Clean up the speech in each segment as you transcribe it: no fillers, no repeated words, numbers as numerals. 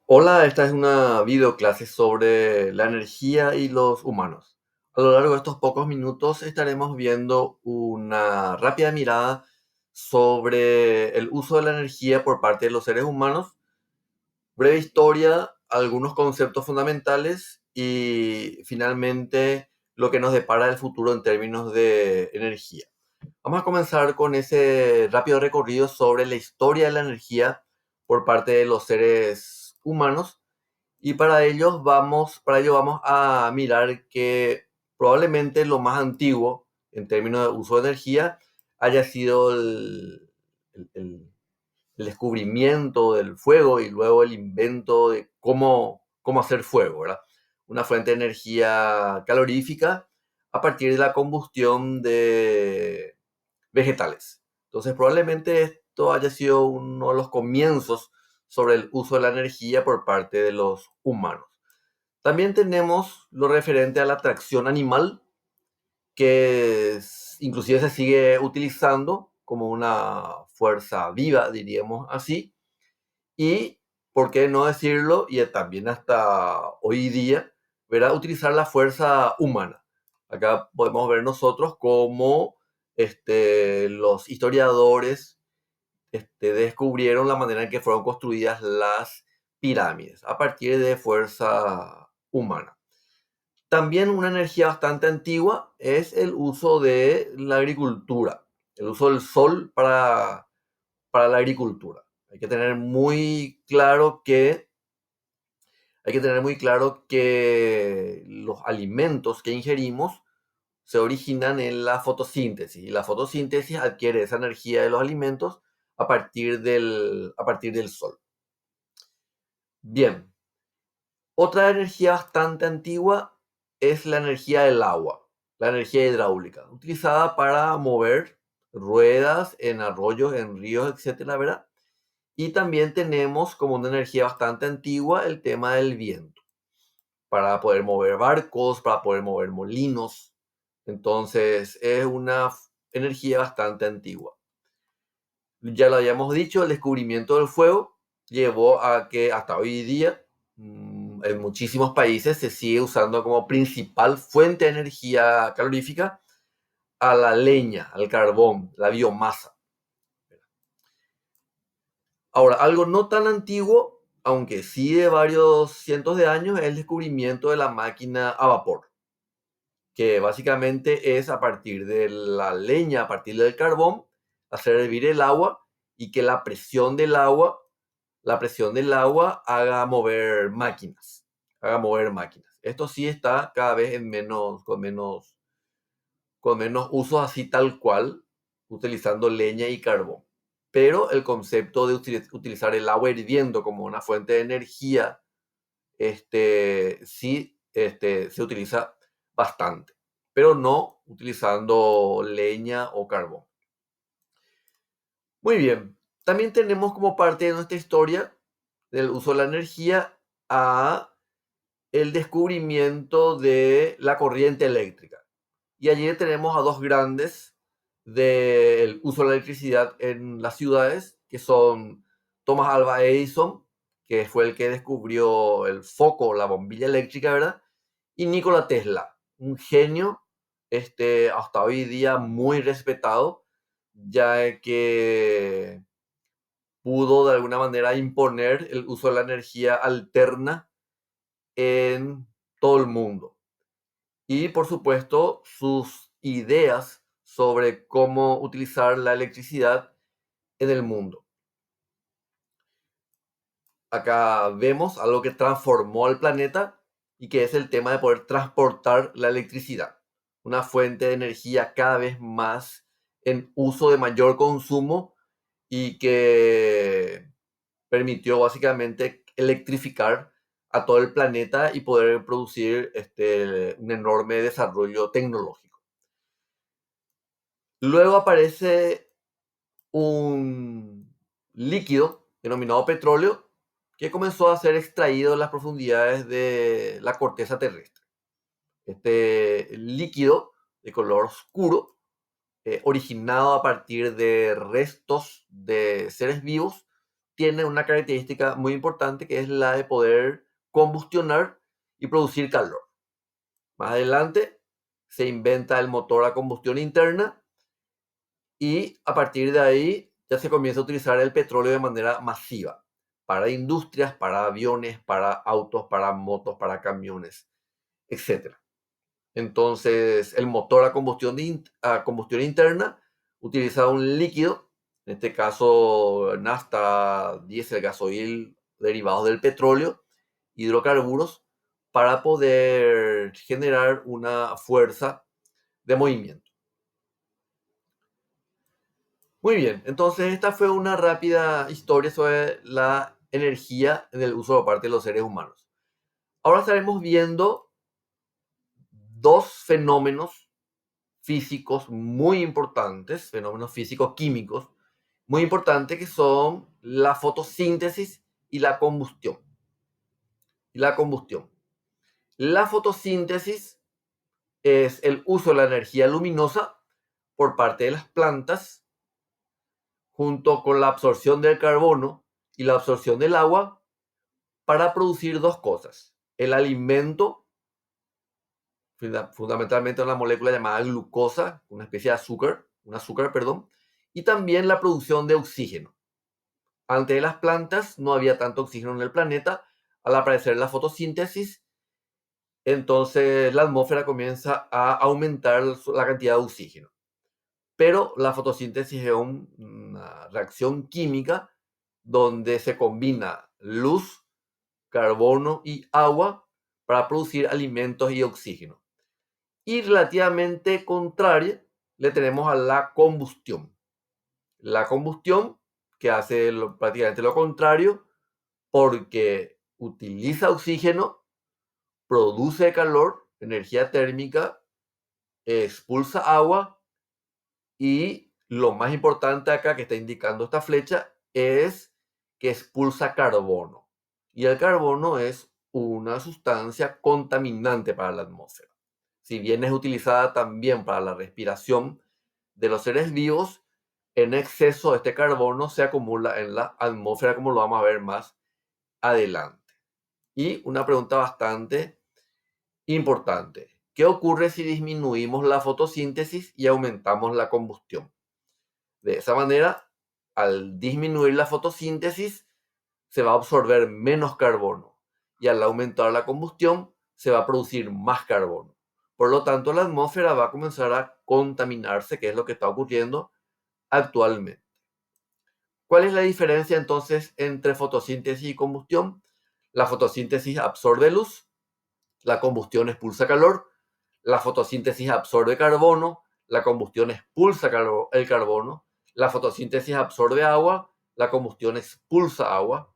Hola, esta es una videoclase sobre la energía y los humanos. A lo largo de estos pocos minutos estaremos viendo una rápida mirada sobre el uso de la energía por parte de los seres humanos, breve historia, algunos conceptos fundamentales y finalmente lo que nos depara el futuro en términos de energía. Vamos a comenzar con ese rápido recorrido sobre la historia de la energía por parte de los seres humanos y para ello vamos a mirar que probablemente lo más antiguo en términos de uso de energía haya sido el- el- el descubrimiento del fuego y luego el invento de cómo hacer fuego, ¿verdad? Una fuente de energía calorífica a partir de la combustión de vegetales. Entonces, probablemente esto haya sido uno de los comienzos sobre el uso de la energía por parte de los humanos. También tenemos lo referente a la tracción animal, que inclusive se sigue utilizando como una fuerza viva, diríamos así, y, por qué no decirlo, y también hasta hoy día, ¿verdad? Utilizar la fuerza humana. Acá podemos ver nosotros cómo los historiadores descubrieron la manera en que fueron construidas las pirámides a partir de fuerza humana. También una energía bastante antigua es el uso de la agricultura, el uso del sol para la agricultura. Hay que tener muy claro que hay que tener muy claro que los alimentos que ingerimos se originan en la fotosíntesis y la fotosíntesis adquiere esa energía de los alimentos a partir del sol. Bien, otra energía bastante antigua es la energía del agua, la energía hidráulica, utilizada para mover ruedas en arroyos, en ríos, etcétera, ¿verdad? Y también tenemos como una energía bastante antigua el tema del viento, para poder mover barcos, para poder mover molinos. Entonces es una energía bastante antigua. Ya lo habíamos dicho, el descubrimiento del fuego llevó a que hasta hoy día en muchísimos países se sigue usando como principal fuente de energía calorífica a la leña, al carbón, la biomasa. Ahora, algo no tan antiguo, aunque sí de varios cientos de años, es el descubrimiento de la máquina a vapor, que básicamente es a partir de la leña, a partir del carbón, hacer hervir el agua y que la presión del agua haga mover máquinas. Esto sí está cada vez con menos usos así tal cual, utilizando leña y carbón. Pero el concepto de utilizar el agua hirviendo como una fuente de energía, sí, se utiliza bastante, pero no utilizando leña o carbón. Muy bien, también tenemos como parte de nuestra historia del uso de la energía a el descubrimiento de la corriente eléctrica. Y allí tenemos a dos grandes del uso de la electricidad en las ciudades, que son Thomas Alva Edison, que fue el que descubrió el foco, la bombilla eléctrica, ¿verdad? Y Nikola Tesla, un genio hasta hoy día muy respetado, ya que pudo de alguna manera imponer el uso de la energía alterna en todo el mundo. Y por supuesto, sus ideas sobre cómo utilizar la electricidad en el mundo. Acá vemos algo que transformó al planeta y que es el tema de poder transportar la electricidad, una fuente de energía cada vez más en uso de mayor consumo y que permitió básicamente electrificar a todo el planeta y poder producir un enorme desarrollo tecnológico. Luego aparece un líquido denominado petróleo que comenzó a ser extraído en las profundidades de la corteza terrestre. Este líquido de color oscuro, originado a partir de restos de seres vivos, tiene una característica muy importante que es la de poder combustionar y producir calor. Más adelante se inventa el motor a combustión interna y a partir de ahí ya se comienza a utilizar el petróleo de manera masiva para industrias, para aviones, para autos, para motos, para camiones, etcétera. Entonces, el motor a combustión interna utiliza un líquido, en este caso nafta, diésel, gasoil, derivados del petróleo, hidrocarburos, para poder generar una fuerza de movimiento. Muy bien, entonces esta fue una rápida historia sobre la energía en el uso por parte de los seres humanos. Ahora estaremos viendo dos fenómenos físicos muy importantes, fenómenos físico-químicos muy importantes, que son la fotosíntesis y la combustión. La fotosíntesis es el uso de la energía luminosa por parte de las plantas junto con la absorción del carbono y la absorción del agua para producir dos cosas: el alimento, fundamentalmente una molécula llamada glucosa, una especie de azúcar, un azúcar, perdón, y también la producción de oxígeno. Antes de las plantas no había tanto oxígeno en el planeta. Al aparecer la fotosíntesis, entonces la atmósfera comienza a aumentar la cantidad de oxígeno. Pero la fotosíntesis es una reacción química donde se combina luz, carbono y agua para producir alimentos y oxígeno. Y relativamente contraria le tenemos a la combustión. La combustión, que hace prácticamente lo contrario, porque utiliza oxígeno, produce calor, energía térmica, expulsa agua y lo más importante acá que está indicando esta flecha es que expulsa carbono. Y el carbono es una sustancia contaminante para la atmósfera. Si bien es utilizada también para la respiración de los seres vivos, en exceso este carbono se acumula en la atmósfera, como lo vamos a ver más adelante. Y una pregunta bastante importante: ¿qué ocurre si disminuimos la fotosíntesis y aumentamos la combustión? De esa manera, al disminuir la fotosíntesis, se va a absorber menos carbono y al aumentar la combustión, se va a producir más carbono. Por lo tanto, la atmósfera va a comenzar a contaminarse, que es lo que está ocurriendo actualmente. ¿Cuál es la diferencia entonces entre fotosíntesis y combustión? La fotosíntesis absorbe luz, la combustión expulsa calor, la fotosíntesis absorbe carbono, la combustión expulsa el carbono, la fotosíntesis absorbe agua, la combustión expulsa agua,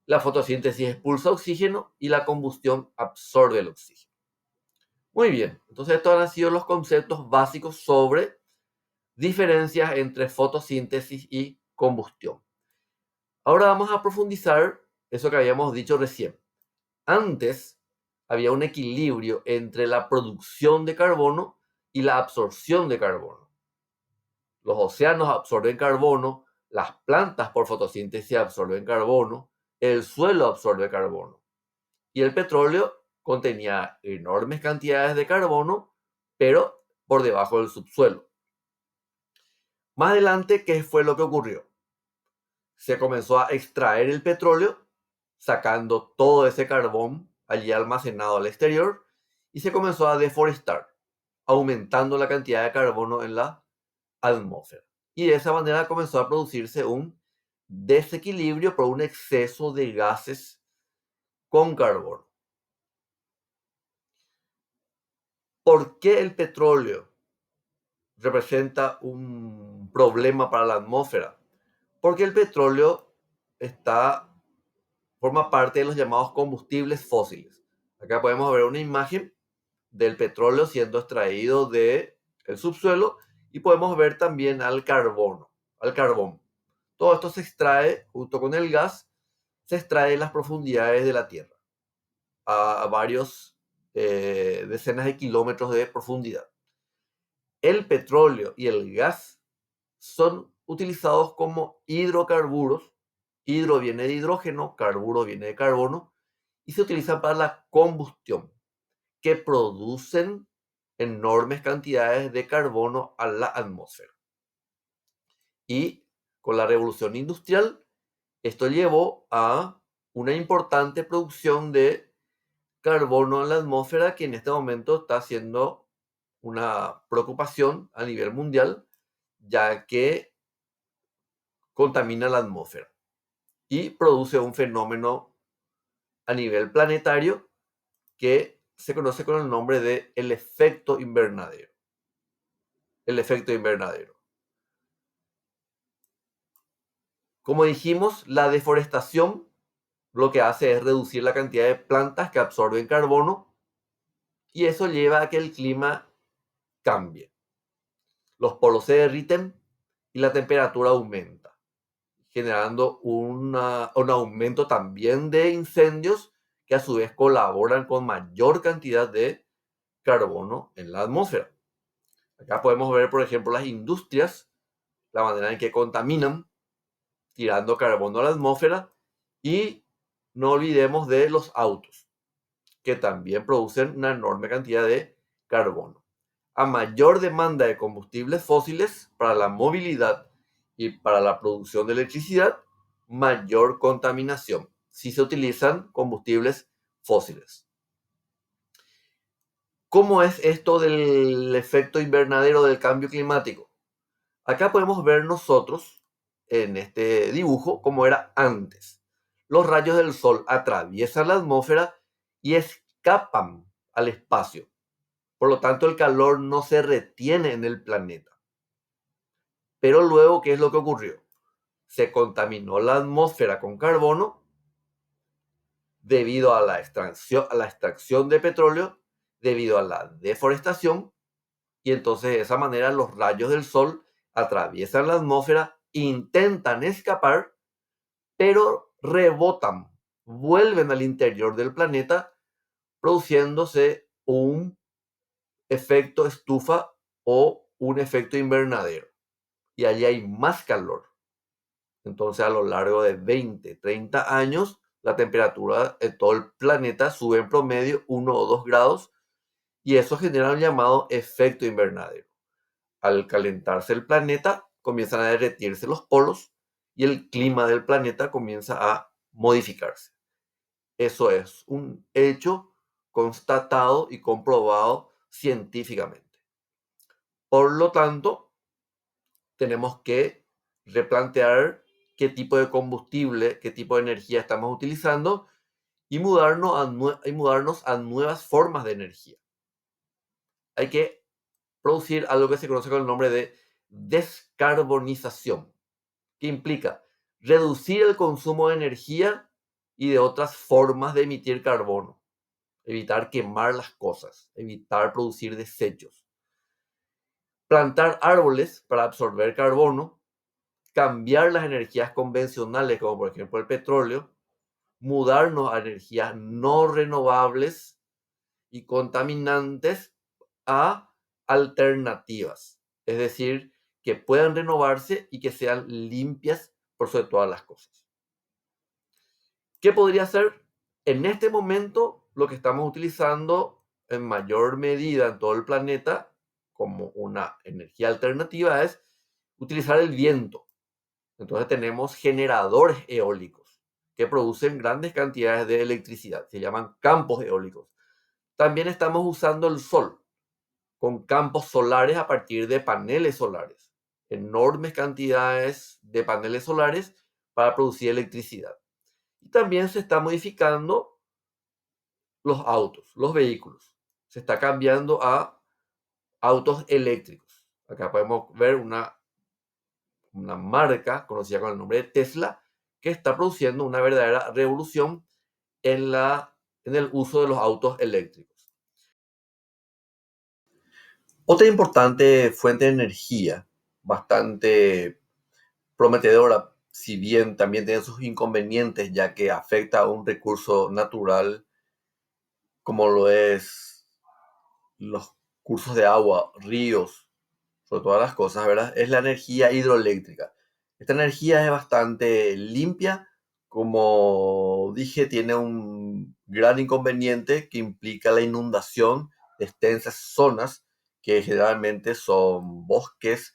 la fotosíntesis expulsa oxígeno y la combustión absorbe el oxígeno. Muy bien, entonces estos han sido los conceptos básicos sobre diferencias entre fotosíntesis y combustión. Ahora vamos a profundizar eso que habíamos dicho recién. Antes había un equilibrio entre la producción de carbono y la absorción de carbono. Los océanos absorben carbono, las plantas por fotosíntesis absorben carbono, el suelo absorbe carbono. Y el petróleo contenía enormes cantidades de carbono, pero por debajo del subsuelo. Más adelante, ¿qué fue lo que ocurrió? Se comenzó a extraer el petróleo, sacando todo ese carbón allí almacenado al exterior, y se comenzó a deforestar, aumentando la cantidad de carbono en la atmósfera. Y de esa manera comenzó a producirse un desequilibrio por un exceso de gases con carbono. ¿Por qué el petróleo representa un problema para la atmósfera? Porque el petróleo forma parte de los llamados combustibles fósiles. Acá podemos ver una imagen del petróleo siendo extraído del subsuelo y podemos ver también al carbón. Todo esto se extrae junto con el gas, se extrae en las profundidades de la Tierra, a varios decenas de kilómetros de profundidad. El petróleo y el gas son utilizados como hidrocarburos Hidro viene de hidrógeno, carburo viene de carbono y se utilizan para la combustión, que producen enormes cantidades de carbono a la atmósfera. Y con la revolución industrial, esto llevó a una importante producción de carbono en la atmósfera que en este momento está siendo una preocupación a nivel mundial, ya que contamina la atmósfera y produce un fenómeno a nivel planetario que se conoce con el nombre de el efecto invernadero. El efecto invernadero. Como dijimos, la deforestación lo que hace es reducir la cantidad de plantas que absorben carbono y eso lleva a que el clima cambie. Los polos se derriten y la temperatura aumenta, generando un aumento también de incendios que a su vez colaboran con mayor cantidad de carbono en la atmósfera. Acá podemos ver, por ejemplo, las industrias, la manera en que contaminan, tirando carbono a la atmósfera, y no olvidemos de los autos, que también producen una enorme cantidad de carbono. A mayor demanda de combustibles fósiles para la movilidad y para la producción de electricidad, mayor contaminación si se utilizan combustibles fósiles. ¿Cómo es esto del efecto invernadero del cambio climático? Acá podemos ver nosotros en este dibujo cómo era antes. Los rayos del sol atraviesan la atmósfera y escapan al espacio. Por lo tanto, el calor no se retiene en el planeta. Pero luego, ¿qué es lo que ocurrió? Se contaminó la atmósfera con carbono debido a la extracción de petróleo, debido a la deforestación, y entonces de esa manera los rayos del sol atraviesan la atmósfera, intentan escapar, pero rebotan, vuelven al interior del planeta, produciéndose un efecto estufa o un efecto invernadero. Y allí hay más calor. Entonces, a lo largo de 20, 30 años, la temperatura de todo el planeta sube en promedio 1 o 2 grados y eso genera un llamado efecto invernadero. Al calentarse el planeta, comienzan a derretirse los polos y el clima del planeta comienza a modificarse. Eso es un hecho constatado y comprobado científicamente. Por lo tanto, tenemos que replantear qué tipo de combustible, qué tipo de energía estamos utilizando y mudarnos a nuevas formas de energía. Hay que producir algo que se conoce con el nombre de descarbonización, que implica reducir el consumo de energía y de otras formas de emitir carbono, evitar quemar las cosas, evitar producir desechos, plantar árboles para absorber carbono, cambiar las energías convencionales, como por ejemplo el petróleo, mudarnos a energías no renovables y contaminantes a alternativas, es decir, que puedan renovarse y que sean limpias por sobre todas las cosas. ¿Qué podría ser en este momento lo que estamos utilizando en mayor medida en todo el planeta como una energía alternativa? Es utilizar el viento. Entonces tenemos generadores eólicos que producen grandes cantidades de electricidad. Se llaman campos eólicos. También estamos usando el sol con campos solares a partir de paneles solares. Enormes cantidades de paneles solares para producir electricidad. Y también se está modificando los autos, los vehículos. Se está cambiando a autos eléctricos. Acá podemos ver una marca conocida con el nombre de Tesla, que está produciendo una verdadera revolución en el uso de los autos eléctricos. Otra importante fuente de energía, bastante prometedora, si bien también tiene sus inconvenientes, ya que afecta a un recurso natural como lo es los cursos de agua, ríos, sobre todas las cosas, ¿verdad? Es la energía hidroeléctrica. Esta energía es bastante limpia, como dije, tiene un gran inconveniente que implica la inundación de extensas zonas que generalmente son bosques,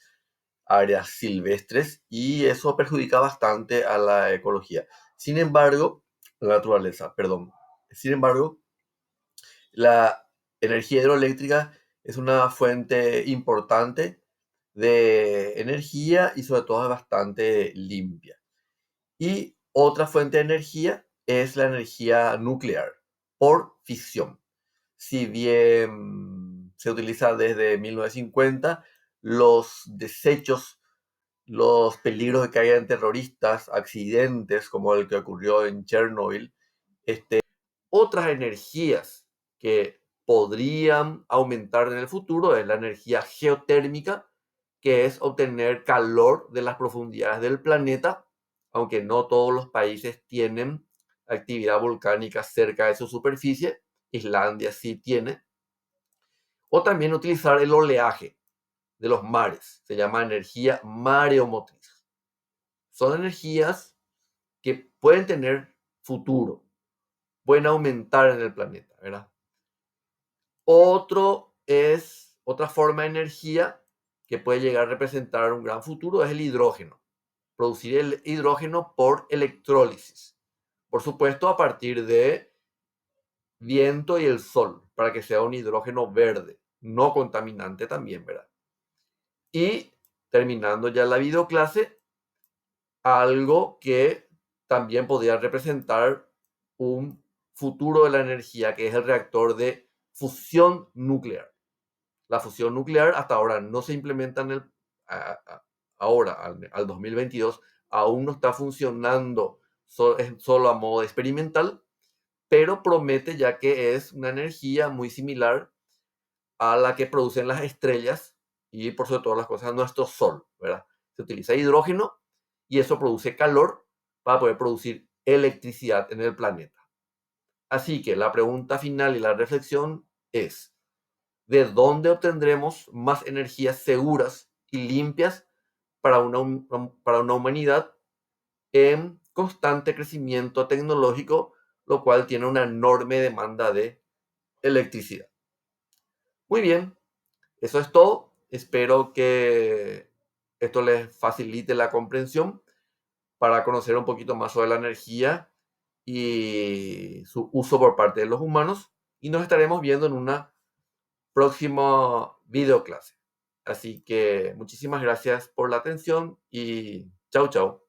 áreas silvestres, y eso perjudica bastante a la ecología. Sin embargo, la naturaleza, perdón. Sin embargo, la energía hidroeléctrica es una fuente importante de energía y sobre todo es bastante limpia. Y otra fuente de energía es la energía nuclear por fisión. Si bien se utiliza desde 1950, los desechos, los peligros de que hayan terroristas, accidentes como el que ocurrió en Chernobyl, otras energías que podrían aumentar en el futuro es la energía geotérmica, que es obtener calor de las profundidades del planeta, aunque no todos los países tienen actividad volcánica cerca de su superficie. Islandia sí tiene. O también utilizar el oleaje de los mares, se llama energía mareomotriz. Son energías que pueden tener futuro, pueden aumentar en el planeta, ¿verdad? Otra forma de energía que puede llegar a representar un gran futuro es el hidrógeno. Producir el hidrógeno por electrólisis. Por supuesto, a partir de viento y el sol, para que sea un hidrógeno verde, no contaminante también, ¿verdad? Y terminando ya la videoclase, algo que también podría representar un futuro de la energía, que es el reactor de fusión nuclear. La fusión nuclear hasta ahora no se implementa ahora, al 2022, aún no está funcionando, es solo a modo experimental, pero promete, ya que es una energía muy similar a la que producen las estrellas y por sobre todas las cosas nuestro sol, ¿verdad? Se utiliza hidrógeno y eso produce calor para poder producir electricidad en el planeta. Así que la pregunta final y la reflexión es: ¿de dónde obtendremos más energías seguras y limpias para una humanidad en constante crecimiento tecnológico, lo cual tiene una enorme demanda de electricidad? Muy bien, eso es todo. Espero que esto les facilite la comprensión para conocer un poquito más sobre la energía y su uso por parte de los humanos. Y nos estaremos viendo en una próxima videoclase. Así que muchísimas gracias por la atención y chau, chau.